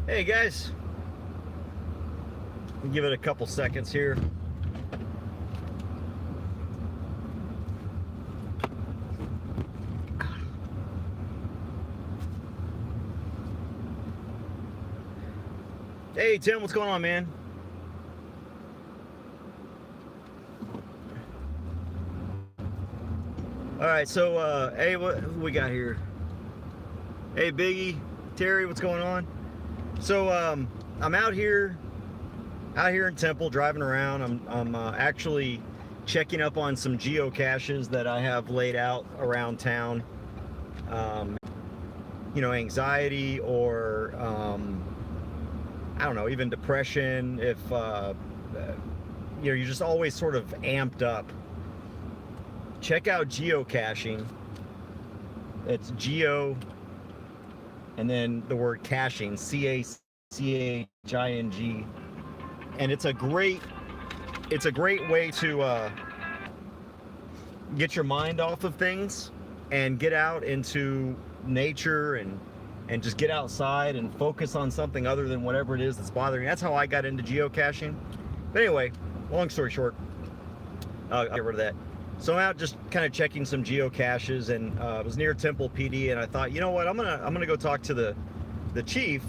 Hey guys, we'll give it a couple seconds here. Hey Tim, what's going on, man? All right, so hey, what we got here? Hey Biggie, Terry, what's going on? So I'm out here in Temple, driving around. I'm actually checking up on some geocaches that I have laid out around town. Um, Anxiety or I don't know, even depression. If you're just always sort of amped up. Check out geocaching. It's geo and then the word caching, CACHING, and it's a great way to get your mind off of things and get out into nature and just get outside and focus on something other than whatever it is that's bothering you. That's how I got into geocaching. But anyway, long story short, I'll get rid of that. So I'm out just kind of checking some geocaches, and it was near Temple PD, and I thought, you know what, I'm gonna go talk to the chief,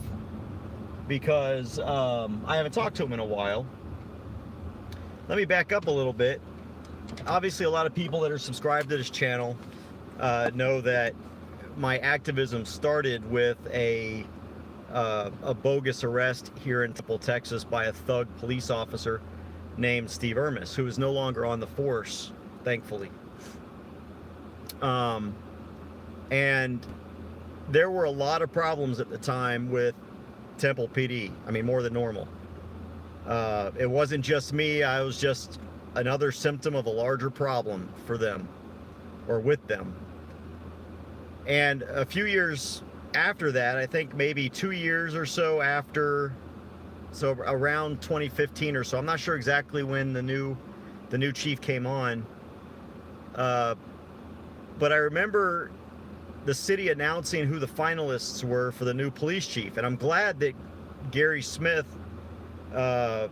because I haven't talked to him in a while. Let me back up a little bit. Obviously, a lot of people that are subscribed to this channel know that my activism started with a bogus arrest here in Temple, Texas, by a thug police officer named Steve Ermis, who is no longer on the force, thankfully. And there were a lot of problems at the time with Temple PD. I mean, more than normal. It wasn't just me. I was just another symptom of a larger problem for them, or with them. And a few years after that, I think maybe 2 years or so after, so around 2015 or so, I'm not sure exactly when the new chief came on, but I remember the city announcing who the finalists were for the new police chief, and I'm glad that Gary Smith, I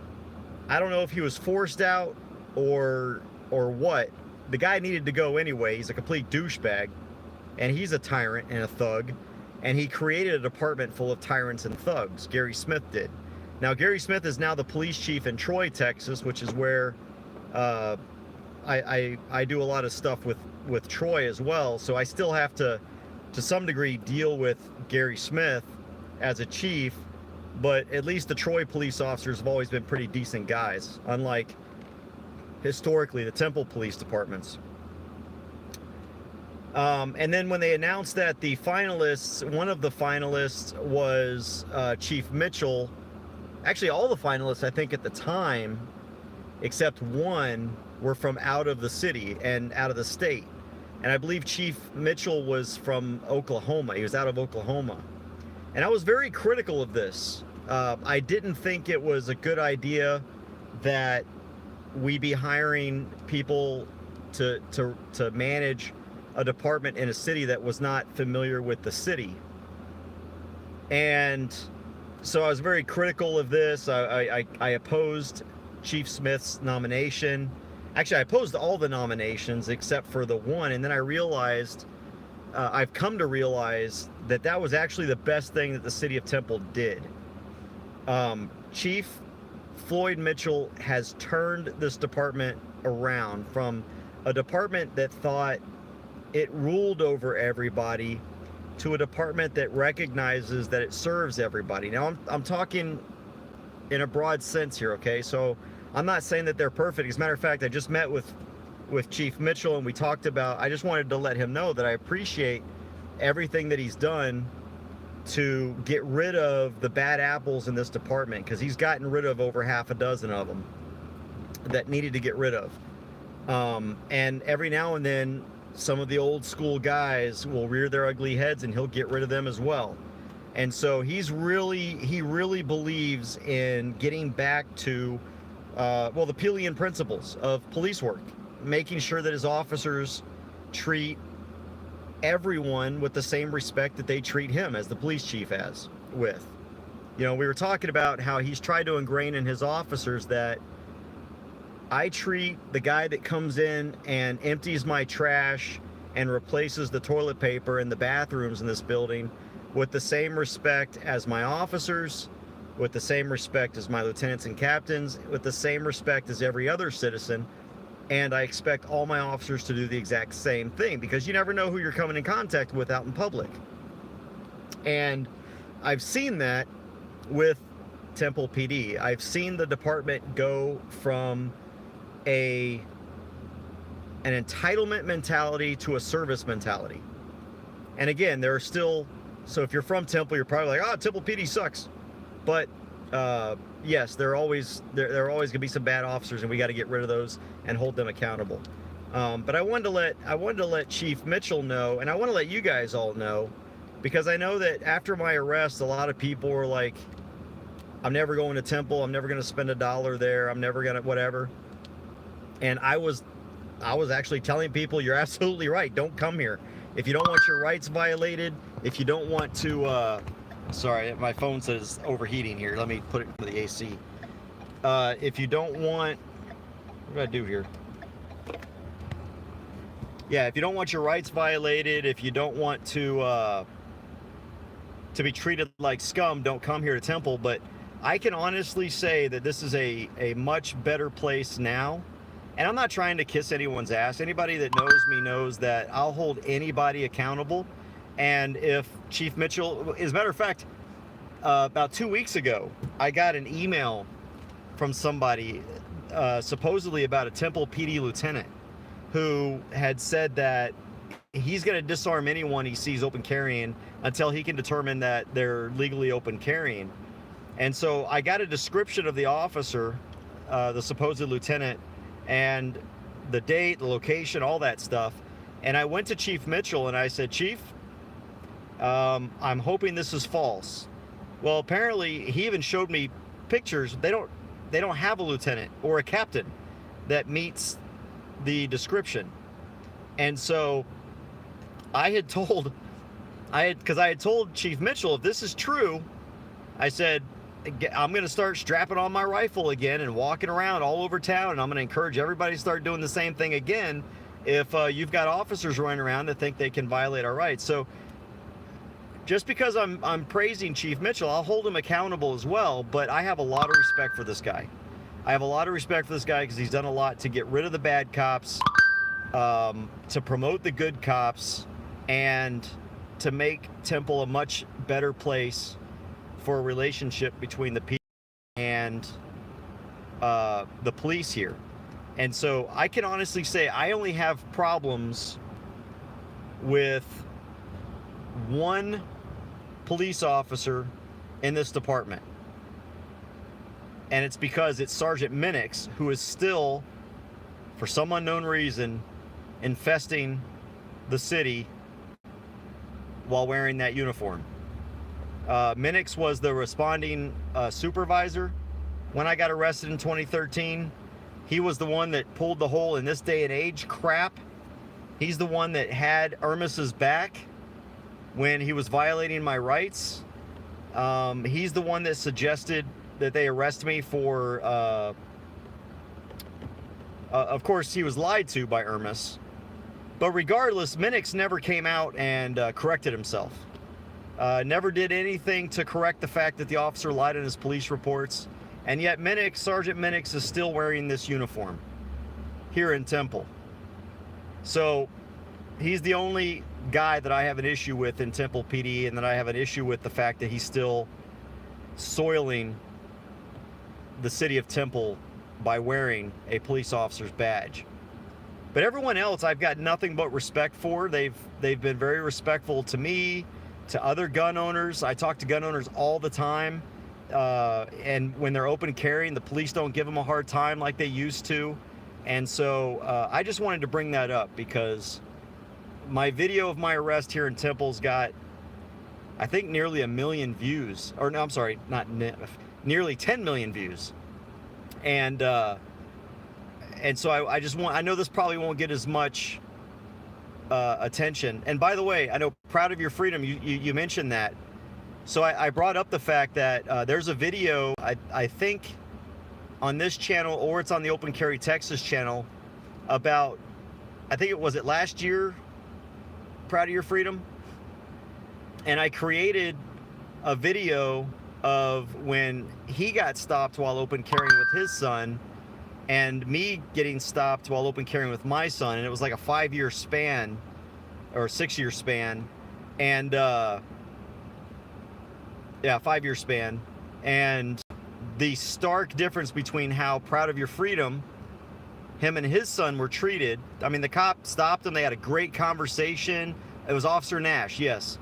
don't know if he was forced out or what. The guy needed to go anyway. He's a complete douchebag, and he's a tyrant and a thug, and he created a department full of tyrants and thugs. Gary Smith did. Now, Gary Smith is now the police chief in Troy, Texas, which is where I do a lot of stuff with Troy as well. So I still have to some degree, deal with Gary Smith as a chief, but at least the Troy police officers have always been pretty decent guys, unlike historically the Temple police departments. And then when they announced that the finalists, one of the finalists was Chief Mitchell. Actually, all the finalists, I think at the time, except one, were from out of the city and out of the state. And I believe Chief Mitchell was from Oklahoma. He was out of Oklahoma. And I was very critical of this. I didn't think it was a good idea that we be hiring people to manage a department in a city that was not familiar with the city. And so I was very critical of this. I opposed Chief Smith's nomination. Actually, I opposed all the nominations except for the one, and then I realized, I've come to realize that that was actually the best thing that the city of Temple did. Chief Floyd Mitchell has turned this department around from a department that thought it ruled over everybody to a department that recognizes that it serves everybody. Now, I'm talking in a broad sense here, okay? So I'm not saying that they're perfect. As a matter of fact, I just met with Chief Mitchell, and we talked about, I just wanted to let him know that I appreciate everything that he's done to get rid of the bad apples in this department, because he's gotten rid of over half a dozen of them that needed to get rid of. And every now and then, some of the old school guys will rear their ugly heads, and he'll get rid of them as well. And so he really believes in getting back to the Peelian principles of police work, making sure that his officers treat everyone with the same respect that they treat him as the police chief with. You know, we were talking about how he's tried to ingrain in his officers that I treat the guy that comes in and empties my trash and replaces the toilet paper in the bathrooms in this building with the same respect as my officers, with the same respect as my lieutenants and captains, with the same respect as every other citizen. And I expect all my officers to do the exact same thing, because you never know who you're coming in contact with out in public. And I've seen that with Temple PD. I've seen the department go from an entitlement mentality to a service mentality. And again, there are still, so if you're from Temple, you're probably like, oh, Temple PD sucks. But yes, there are always going to be some bad officers, and we got to get rid of those and hold them accountable. But I wanted to let Chief Mitchell know, and I want to let you guys all know, because I know that after my arrest, a lot of people were like, I'm never going to Temple, I'm never going to spend $1 there, I'm never going to whatever. And I was actually telling people, you're absolutely right, don't come here. If you don't want your rights violated, if you don't want to, sorry, my phone says overheating here. Let me put it into the AC. If you don't want, what do I do here? Yeah, if you don't want your rights violated, if you don't want to be treated like scum, don't come here to Temple. But I can honestly say that this is a much better place now. And I'm not trying to kiss anyone's ass. Anybody that knows me knows that I'll hold anybody accountable. And if Chief Mitchell, as a matter of fact, about 2 weeks ago, I got an email from somebody supposedly about a Temple PD lieutenant who had said that he's going to disarm anyone he sees open carrying until he can determine that they're legally open carrying. And so I got a description of the officer, the supposed lieutenant, and the date, the location, all that stuff. And I went to Chief Mitchell and I said, Chief, I'm hoping this is false. Well, apparently he even showed me pictures. They don't have a lieutenant or a captain that meets the description. And so because I had told Chief Mitchell, if this is true, I said, I'm going to start strapping on my rifle again and walking around all over town, and I'm going to encourage everybody to start doing the same thing again if you've got officers running around that think they can violate our rights. So just because I'm praising Chief Mitchell, I'll hold him accountable as well, but I have a lot of respect for this guy. I have a lot of respect for this guy because he's done a lot to get rid of the bad cops, to promote the good cops, and to make Temple a much better place for a relationship between the people and the police here. And so I can honestly say I only have problems with one police officer in this department. And it's because it's Sergeant Minix, who is still, for some unknown reason, infesting the city while wearing that uniform. Minix was the responding supervisor when I got arrested in 2013. He was the one that pulled the whole "in this day and age" crap. He's the one that had Ermis's back when he was violating my rights. He's the one that suggested that they arrest me for, of course, he was lied to by Ermis. But regardless, Minix never came out and corrected himself. Never did anything to correct the fact that the officer lied in his police reports. And yet Sergeant Minix is still wearing this uniform here in Temple. So he's the only guy that I have an issue with in Temple PD, and that I have an issue with the fact that he's still soiling the city of Temple by wearing a police officer's badge. But everyone else I've got nothing but respect for. They've been very respectful to me, to other gun owners. I talk to gun owners all the time. And when they're open carrying, the police don't give them a hard time like they used to. And so I just wanted to bring that up because my video of my arrest here in Temple's got, I think, nearly 1 million views. Or no, I'm sorry, nearly 10 million views. And so I know this probably won't get as much attention. And by the way, I know Proud of Your Freedom, you mentioned that. So I brought up the fact that there's a video, I think, on this channel, or it's on the Open Carry Texas channel, about, I think it was last year, Proud of Your Freedom. And I created a video of when he got stopped while open carrying with his son, and me getting stopped while open carrying with my son. And it was like a 5-year span, or 6-year span. And, yeah, 5-year span. And the stark difference between how Proud of Your Freedom him and his son were treated. I mean, the cop stopped him. They had a great conversation. It was Officer Nash, yes.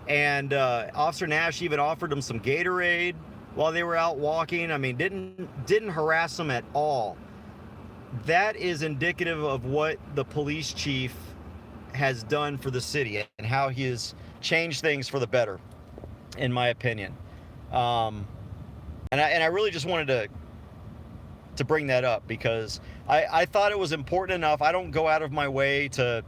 And Officer Nash even offered him some Gatorade while they were out walking. I mean, didn't harass him at all. That is indicative of what the police chief has done for the city and how he has changed things for the better, in my opinion. And I really just wanted to bring that up because I thought it was important enough. I don't go out of my way to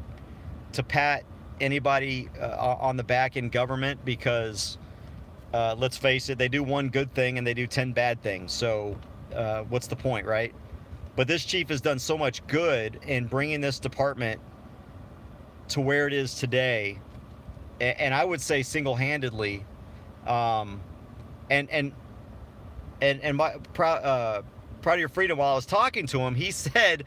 pat anybody on the back in government because, let's face it, they do one good thing and they do 10 bad things. So what's the point, right? But this chief has done so much good in bringing this department to where it is today, and I would say single-handedly. And my Proud of Your Freedom, while I was talking to him, he said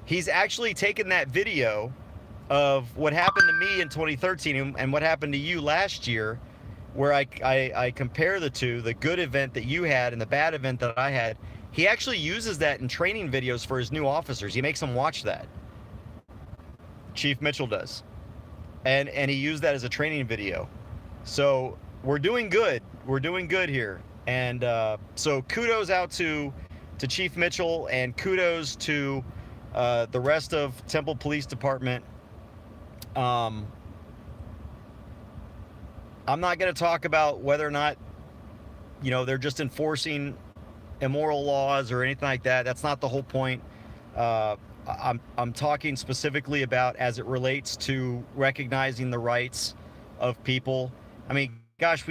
he's actually taken that video of what happened to me in 2013 and what happened to you last year, where I compare the two, the good event that you had and the bad event that I had. He actually uses that in training videos for his new officers. He makes them watch that. Chief Mitchell does. And he used that as a training video. So we're doing good. We're doing good here. And so kudos out to Chief Mitchell, and kudos to the rest of Temple Police Department. I'm not going to talk about whether or not, you know, they're just enforcing immoral laws or anything like that. That's not the whole point. I'm talking specifically about as it relates to recognizing the rights of people. I mean, gosh,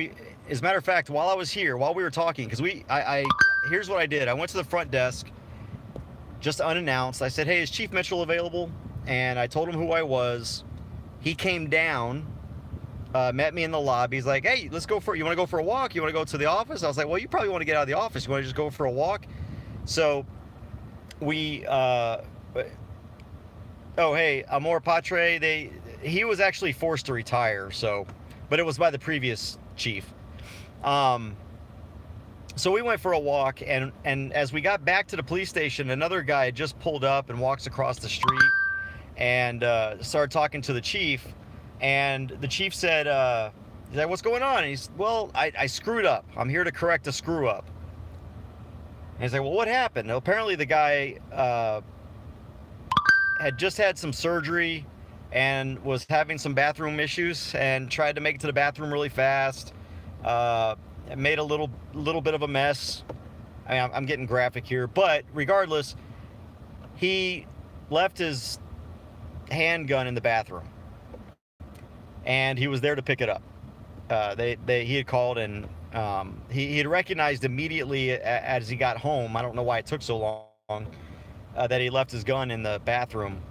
as a matter of fact, while I was here, while we were talking, because here's what I did. I went to the front desk, just unannounced. I said, "Hey, is Chief Mitchell available?" And I told him who I was. He came down, met me in the lobby. He's like, "Hey, you want to go for a walk? You want to go to the office?" I was like, "Well, you probably want to get out of the office. You want to just go for a walk?" So we, oh, hey, Amor Patre, he was actually forced to retire, but it was by the previous chief. So we went for a walk, and as we got back to the police station, another guy just pulled up and walks across the street and started talking to the chief. And the chief said, he's like, "What's going on?" And he's, "Well, I screwed up. I'm here to correct a screw up." And he's like, "Well, what happened?" Now, apparently the guy had just had some surgery and was having some bathroom issues and tried to make it to the bathroom really fast. Made a little bit of a mess. I mean, I'm getting graphic here, but regardless, he left his handgun in the bathroom, and he was there to pick it up. He had called, and he had recognized immediately as he got home. I don't know why it took so long that he left his gun in the bathroom.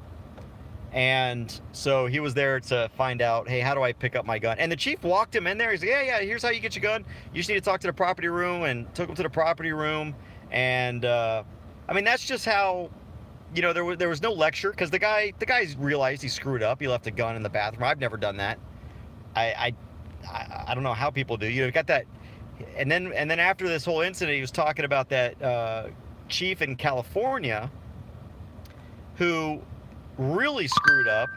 And so he was there to find out, hey, how do I pick up my gun? And the chief walked him in there. He's like, yeah, here's how you get your gun. You just need to talk to the property room, and took him to the property room. And I mean, that's just how, you know, there was no lecture, because the guy realized he screwed up. He left a gun in the bathroom. I've never done that. I don't know how people do. You know, got that. And then after this whole incident, he was talking about that chief in California who really screwed up,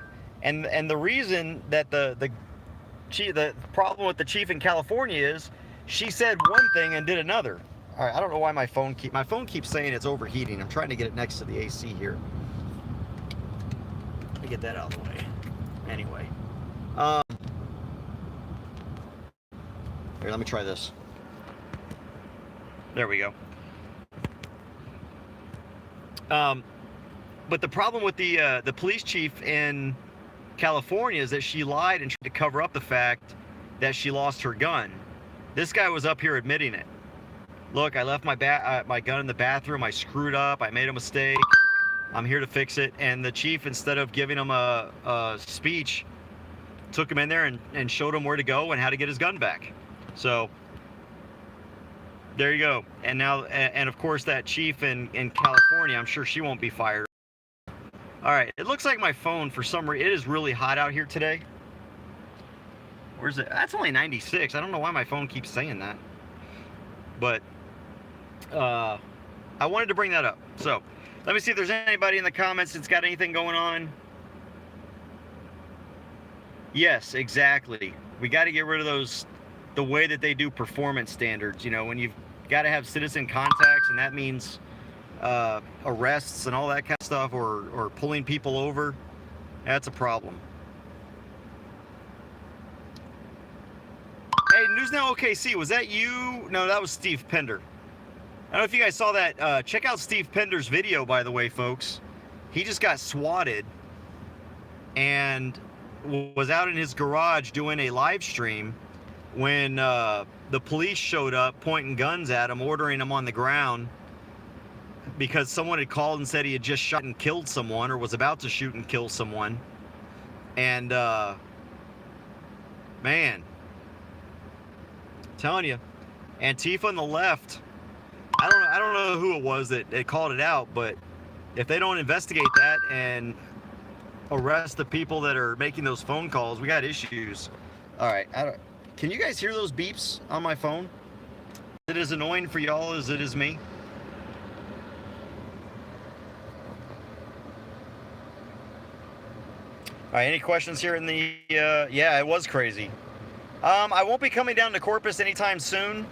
and the reason that the problem with the chief in California is she said one thing and did another. All right, I don't know why my phone keeps saying it's overheating. I'm trying to get it next to the AC here. Let me get that out of the way. Anyway, here, let me try this. There we go. But the problem with the police chief in California is that she lied and tried to cover up the fact that she lost her gun. This guy was up here admitting it. Look, I left my gun in the bathroom. I screwed up. I made a mistake. I'm here to fix it. And the chief, instead of giving him a speech, took him in there and showed him where to go and how to get his gun back. So there you go. And now, and of course, that chief in California, I'm sure she won't be fired. All right, it looks like my phone, for some reason, it is really hot out here today. Where's it? That's only 96. I don't know why my phone keeps saying that. But I wanted to bring that up. So let me see if there's anybody in the comments that's got anything going on. Yes, exactly. We got to get rid of those, the way that they do performance standards. You know, when you've got to have citizen contacts, and that means arrests and all that kind of stuff, or pulling people over. That's a problem. Hey, News Now OKC, was that you? No, that was Steve Pender. I don't know if you guys saw that. Check out Steve Pender's video, by the way, folks. He just got swatted and was out in his garage doing a live stream when the police showed up pointing guns at him, ordering him on the ground because someone had called and said he had just shot and killed someone, or was about to shoot and kill someone. And man, I'm telling you, Antifa on the left, I don't know who it was that called it out, but if they don't investigate that and arrest the people that are making those phone calls, we got issues. All right, can you guys hear those beeps on my phone? Is it as annoying for y'all as it is me? All right, any questions here in the, yeah, it was crazy. I won't be coming down to Corpus anytime soon.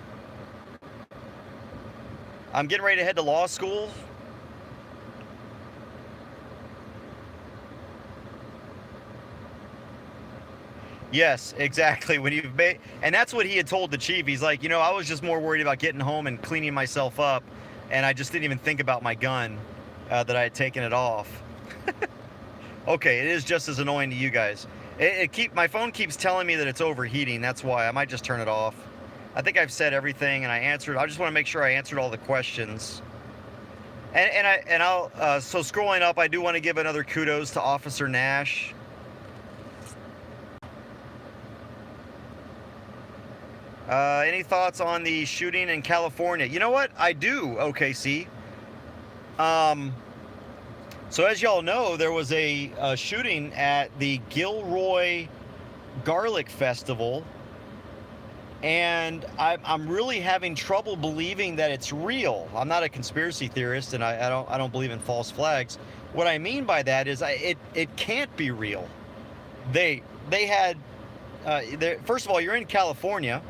I'm getting ready to head to law school. Yes, exactly. When you've made, and that's what he had told the chief. He's like, you know, I was just more worried about getting home and cleaning myself up, and I just didn't even think about my gun, that I had taken it off. Okay, it is just as annoying to you guys. My phone keeps telling me that it's overheating. That's why I might just turn it off. I think I've said everything, and I answered. I just want to make sure I answered all the questions. So scrolling up, I do want to give another kudos to Officer Nash. Any thoughts on the shooting in California? You know what? I do, OKC. So as y'all know, there was a shooting at the Gilroy Garlic Festival, and I'm really having trouble believing that it's real. I'm not a conspiracy theorist, and I don't believe in false flags. What I mean by that is it can't be real. They had first of all, you're in California,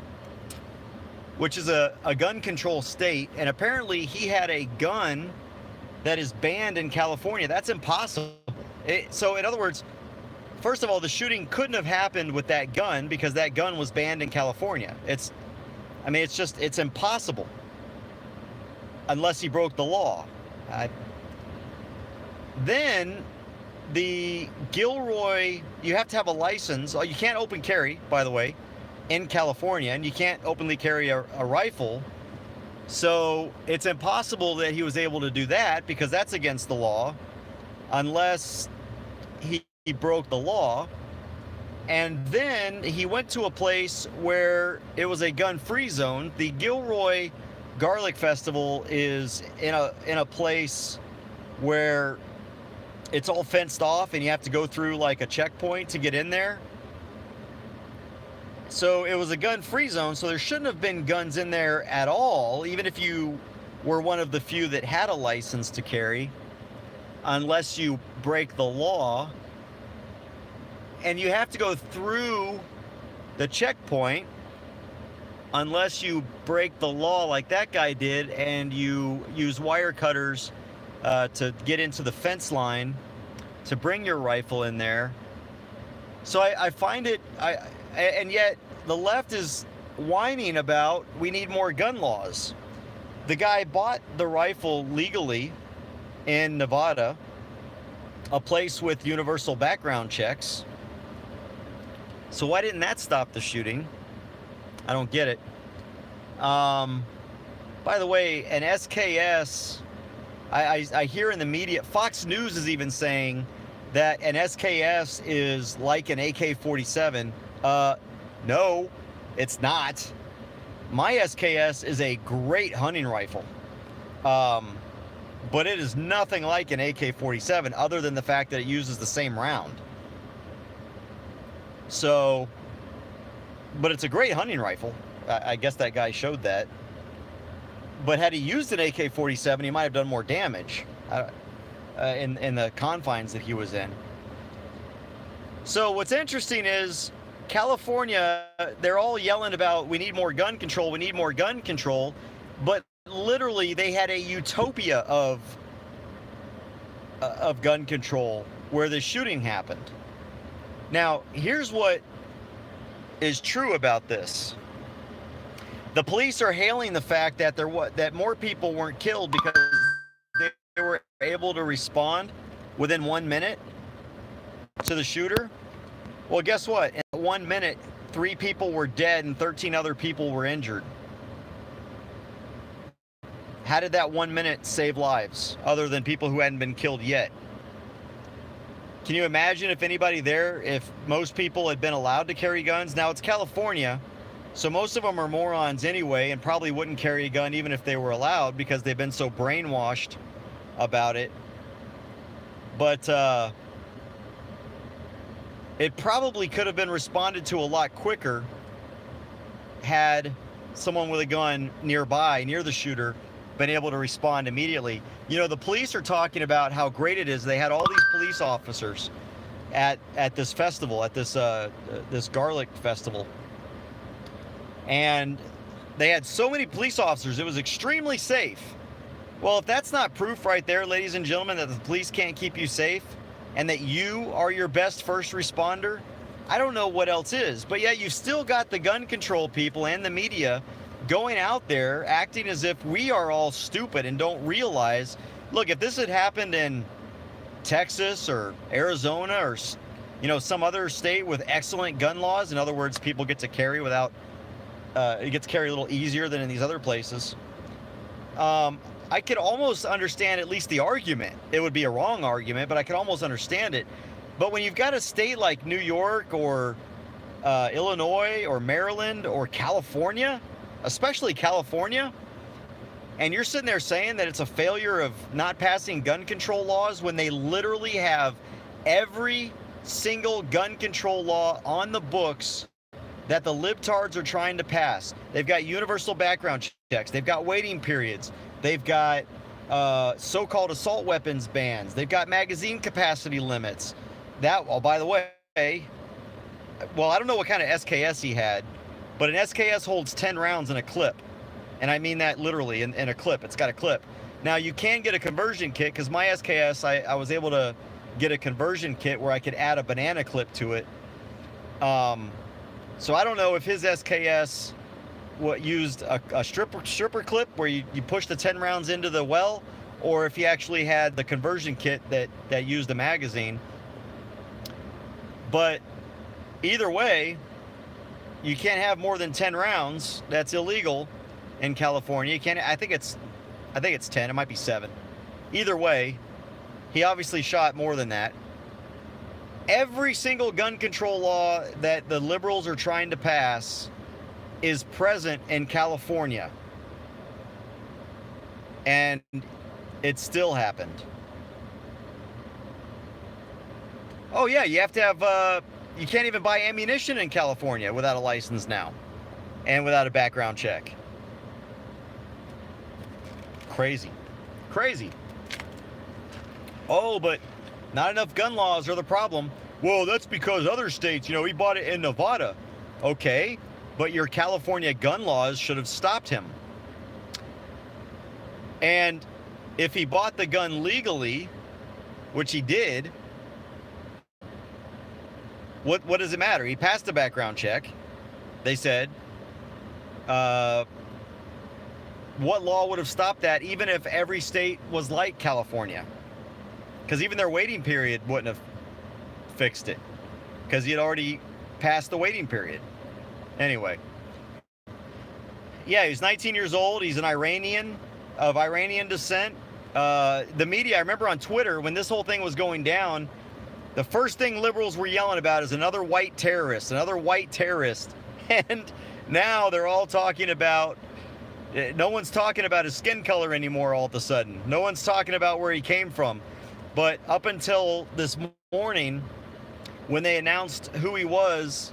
which is a gun control state, and apparently he had a gun that is banned in California. That's impossible. So in other words, first of all, the shooting couldn't have happened with that gun because that gun was banned in California. It's impossible unless he broke the law. Then the Gilroy, you have to have a license. You can't open carry, by the way, in California, and you can't openly carry a rifle. So it's impossible that he was able to do that because that's against the law unless he broke the law. And then he went to a place where it was a gun-free zone. The Gilroy Garlic Festival is in a place where it's all fenced off and you have to go through like a checkpoint to get in there. So it was a gun-free zone, so there shouldn't have been guns in there at all, even if you were one of the few that had a license to carry, unless you break the law. And you have to go through the checkpoint unless you break the law like that guy did and you use wire cutters to get into the fence line to bring your rifle in there. So I find it, and yet the left is whining about we need more gun laws. The guy bought the rifle legally in Nevada, a place with universal background checks. So why didn't that stop the shooting? I don't get it. By the way, an SKS, I hear in the media, Fox News is even saying that an SKS is like an AK-47. No, it's not. My SKS is a great hunting rifle. But it is nothing like an AK-47 other than the fact that it uses the same round. So, but it's a great hunting rifle. I guess that guy showed that. But had he used an AK-47, he might have done more damage in the confines that he was in. So what's interesting is California, they're all yelling about we need more gun control, we need more gun control, but literally they had a utopia of gun control where the shooting happened. Now, here's what is true about this. The police are hailing the fact that that more people weren't killed because they were able to respond within 1 minute to the shooter. Well, guess what? In 1 minute, 3 people were dead and 13 other people were injured. How did that 1 minute save lives other than people who hadn't been killed yet? Can you imagine if anybody there, if most people had been allowed to carry guns? Now, it's California, so most of them are morons anyway and probably wouldn't carry a gun even if they were allowed because they've been so brainwashed about it. But it probably could have been responded to a lot quicker had someone with a gun nearby, near the shooter, been able to respond immediately. You know, the police are talking about how great it is. They had all these police officers at this festival, at this garlic festival. And they had so many police officers, it was extremely safe. Well, if that's not proof right there, ladies and gentlemen, that the police can't keep you safe and that you are your best first responder, I don't know what else is. But yet you've still got the gun control people and the media going out there acting as if we are all stupid and don't realize, look, if this had happened in Texas or Arizona or, you know, some other state with excellent gun laws, in other words, people get to carry without, it gets carried a little easier than in these other places, I could almost understand at least the argument. It would be a wrong argument, but I could almost understand it. But when you've got a state like New York or Illinois or Maryland or California, especially California, and you're sitting there saying that it's a failure of not passing gun control laws when they literally have every single gun control law on the books that the libtards are trying to pass. They've got universal background checks. They've got waiting periods. They've got so-called assault weapons bans. They've got magazine capacity limits. That, oh, by the way, well, I don't know what kind of SKS he had, but an SKS holds 10 rounds in a clip. And I mean that literally, in a clip. It's got a clip. Now, you can get a conversion kit, because my SKS, I was able to get a conversion kit where I could add a banana clip to it. So I don't know if his SKS used a stripper clip where you push the 10 rounds into the well, or if he actually had the conversion kit that used a magazine. But either way, you can't have more than 10 rounds. That's illegal in California. You can't. I think it's 10. It might be 7. Either way, he obviously shot more than that. Every single gun control law that the liberals are trying to pass is present in California. And it still happened. Oh yeah, you have to have, you can't even buy ammunition in California without a license now. And without a background check. Crazy. Crazy. Oh, but not enough gun laws are the problem. Well, that's because other states, you know, he bought it in Nevada. Okay, but your California gun laws should have stopped him. And if he bought the gun legally, which he did, what does it matter? He passed the background check, they said. What law would have stopped that, even if every state was like California? Because even their waiting period wouldn't have fixed it, because he had already passed the waiting period. Anyway, Yeah, he's 19 years old. He's an Iranian, of Iranian descent. The media, I remember on Twitter when this whole thing was going down, the first thing liberals were yelling about is another white terrorist, another white terrorist. And now they're all talking about, no one's talking about his skin color anymore all of a sudden. No one's talking about where he came from. But up until this morning, when they announced who he was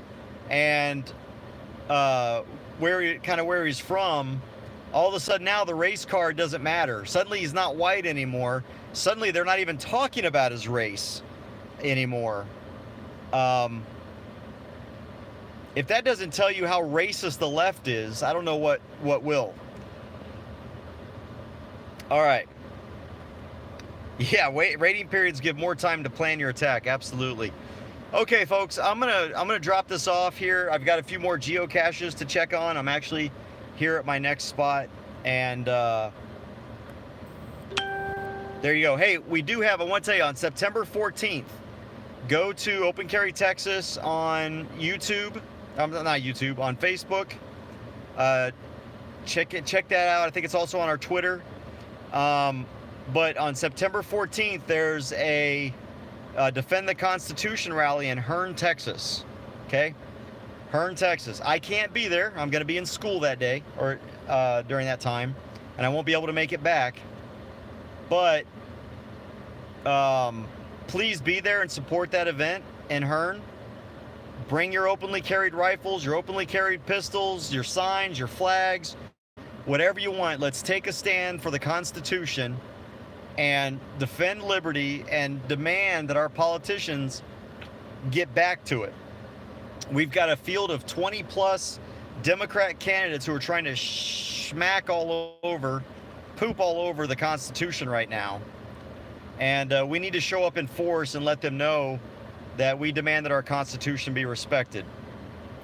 and where he's from, all of a sudden now the race card doesn't matter. Suddenly he's not white anymore. Suddenly they're not even talking about his race anymore. If that doesn't tell you how racist the left is, I don't know what will. All right. Yeah, waiting periods give more time to plan your attack. Absolutely. Okay, folks, I'm gonna drop this off here. I've got a few more geocaches to check on. I'm actually here at my next spot, and there you go. Hey, we do have, I want to tell you, on September 14th, go to Open Carry Texas on YouTube. Not YouTube, on Facebook. Check that out. I think it's also on our Twitter. But on September 14th, there's a Defend the Constitution rally in Hearne, Texas. Okay? Hearne, Texas. I can't be there. I'm going to be in school that day, or during that time, and I won't be able to make it back. But please be there and support that event in Hearne. Bring your openly carried rifles, your openly carried pistols, your signs, your flags, whatever you want. Let's take a stand for the Constitution and defend liberty and demand that our politicians get back to it. We've got a field of 20 plus Democrat candidates who are trying to poop all over the Constitution right now. And we need to show up in force and let them know that we demand that our Constitution be respected.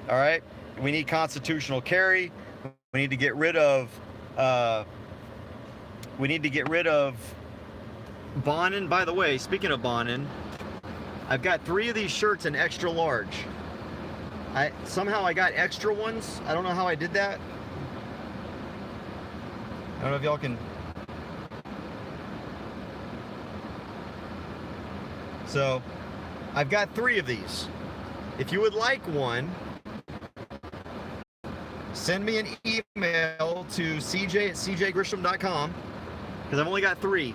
All right? We need constitutional carry. We need to get rid of Bonin. By the way, speaking of Bonin, I've got 3 of these shirts in extra large. Somehow I got extra ones. I don't know how I did that. I don't know if y'all can. So, I've got 3 of these. If you would like one, send me an email to cj@cjgrisham.com, because I've only got 3.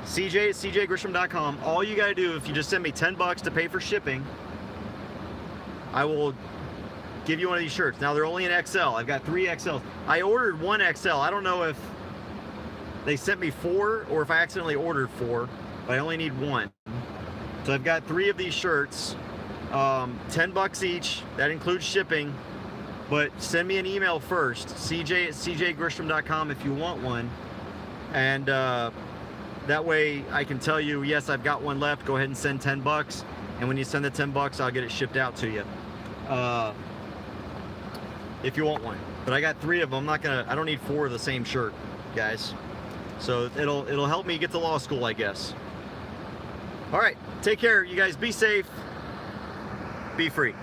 cj@cjgrisham.com. All you gotta do, if you just send me $10 to pay for shipping, I will give you one of these shirts. Now they're only in XL. I've got 3 XLs. I ordered 1 XL. I don't know if they sent me 4 or if I accidentally ordered 4, but I only need 1. So I've got 3 of these shirts, $10 each. That includes shipping. But send me an email first, cj@cjgrisham.com, if you want one. And that way I can tell you, yes, I've got one left. Go ahead and send $10. And when you send the $10, I'll get it shipped out to you. If you want one. But I got 3 of them. I don't need 4 of the same shirt, guys. So it'll help me get to law school, I guess. All right, take care, you guys. Be safe. Be free.